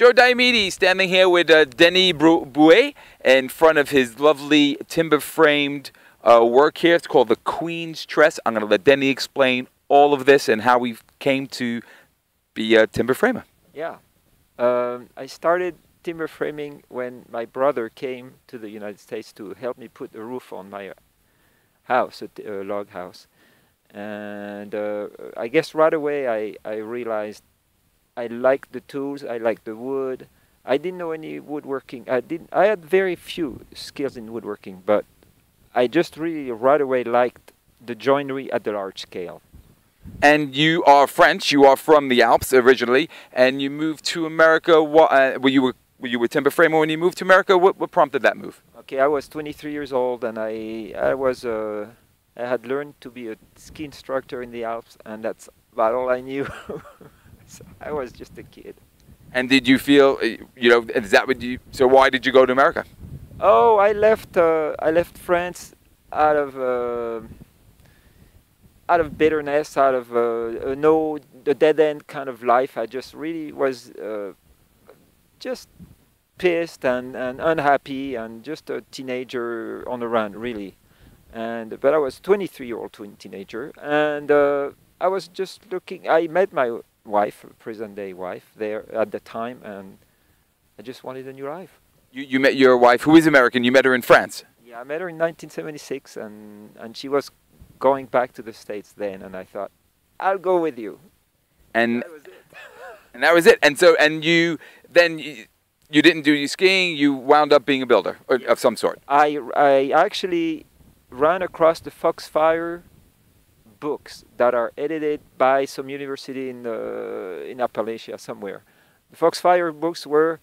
Joe Diomede standing here with Denis Bouet in front of his lovely timber-framed work here. It's called the Queen's Tress. I'm going to let Denis explain all of this and how we came to be a timber framer. Yeah. I started timber framing when my brother came to the United States to help me put a roof on my house, a log house. And I guess right away I realized I liked the tools, I liked the wood. I didn't know any woodworking. I had very few skills in woodworking, but I just really right away liked the joinery at the large scale. And you are French. You are from the Alps originally, and you moved to America. Were you a timber framer when you moved to America? What prompted that move? Okay, I was 23 years old, and I had learned to be a ski instructor in the Alps, and that's about all I knew. So I was just a kid. And did you feel, is that what you? So why did you go to America? Oh, I left France out of bitterness, out of the dead end kind of life. I just really was just pissed and unhappy and just a teenager on the run, really. But I was 23-year-old teenager, and I was just looking. I met my wife, present-day wife, there at the time, and I just wanted a new life. You met your wife, who is American. You met her in France. Yeah, I met her in 1976, and she was going back to the States then, and I thought, I'll go with you. And that was it. And that was it. And so, and you didn't do your skiing. You wound up being a builder of some sort. I actually ran across the Foxfire books that are edited by some university in Appalachia somewhere. The Foxfire books were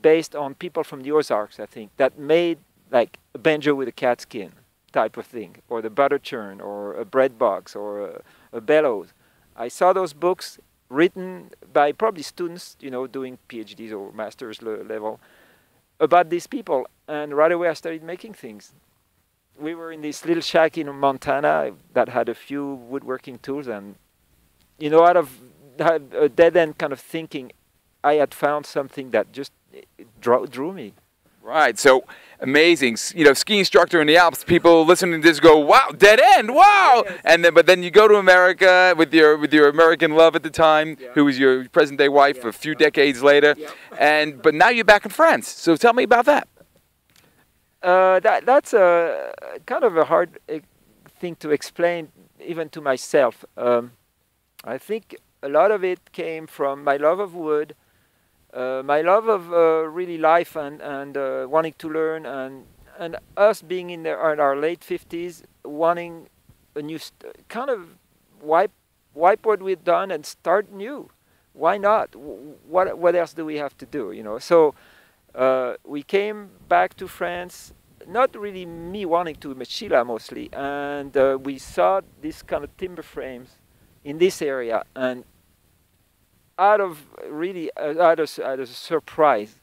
based on people from the Ozarks, I think, that made like a banjo with a cat skin type of thing, or the butter churn, or a bread box, or a bellows. I saw those books written by probably students, doing PhDs or master's level, about these people, and right away I started making things. We were in this little shack in Montana that had a few woodworking tools, and out of a dead-end kind of thinking, I had found something that just drew me. Right, so amazing. Ski instructor in the Alps, people listening to this go, wow, dead end, wow! Yes. But then you go to America with your American love at the time, yeah, who was your present-day wife, yeah, a few decades later, yeah, but now you're back in France. So tell me about that. That's a kind of a hard thing to explain, even to myself. I think a lot of it came from my love of wood, my love of really life and wanting to learn, and us being in our late 50s, wanting a new kind of wipe what we've done and start new. Why not? What else do we have to do? So we came back to France, not really me wanting to, but Sheila mostly, and we saw this kind of timber frames in this area, and out of a surprise,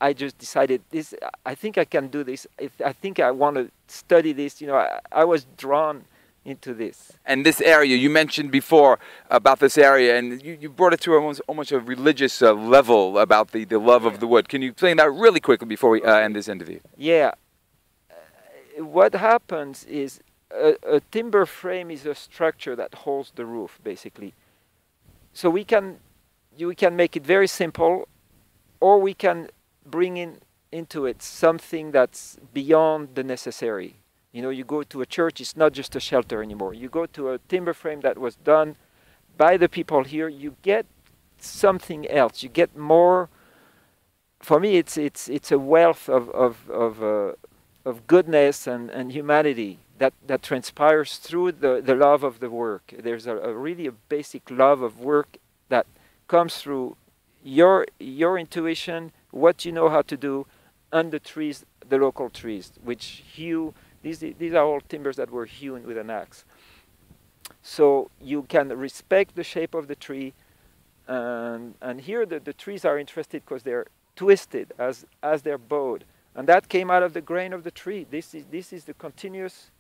I just decided this. I think I can do this. I think I want to study this. I was drawn into this. And this area, you mentioned before about this area, and you brought it to almost a religious level about the love of the wood. Can you explain that really quickly before we end this interview? Yeah. What happens is a timber frame is a structure that holds the roof, basically. So we can make it very simple, or we can bring into it something that's beyond the necessary. You go to a church, it's not just a shelter anymore. You go to a timber frame that was done by the people here, you get something else. You get more. For me, it's a wealth of goodness and humanity that transpires through the love of the work. There's a really a basic love of work that comes through your intuition, what you know how to do, and the trees, the local trees, which hew. These are all timbers that were hewn with an axe. So you can respect the shape of the tree, and here the trees are interested because they're twisted as they're bowed, and that came out of the grain of the tree. This is the continuous.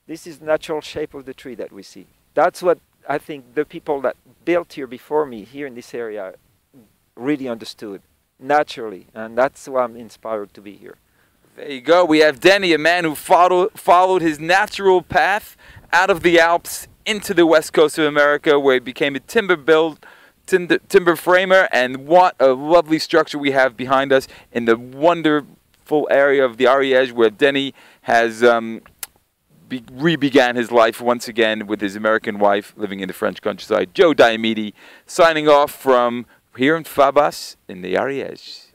This is the natural shape of the tree that we see. That's what I think the people that built here before me, here in this area, really understood. naturally, and that's why I'm inspired to be here. There you go. We have Denis, a man who followed his natural path out of the Alps into the west coast of America, where he became a timber framer. And what a lovely structure we have behind us in the wonderful area of the Ariège, where Denis has re-began his life once again with his American wife, living in the French countryside. Joe Diomede signing off from here in Fabas in the Ariège.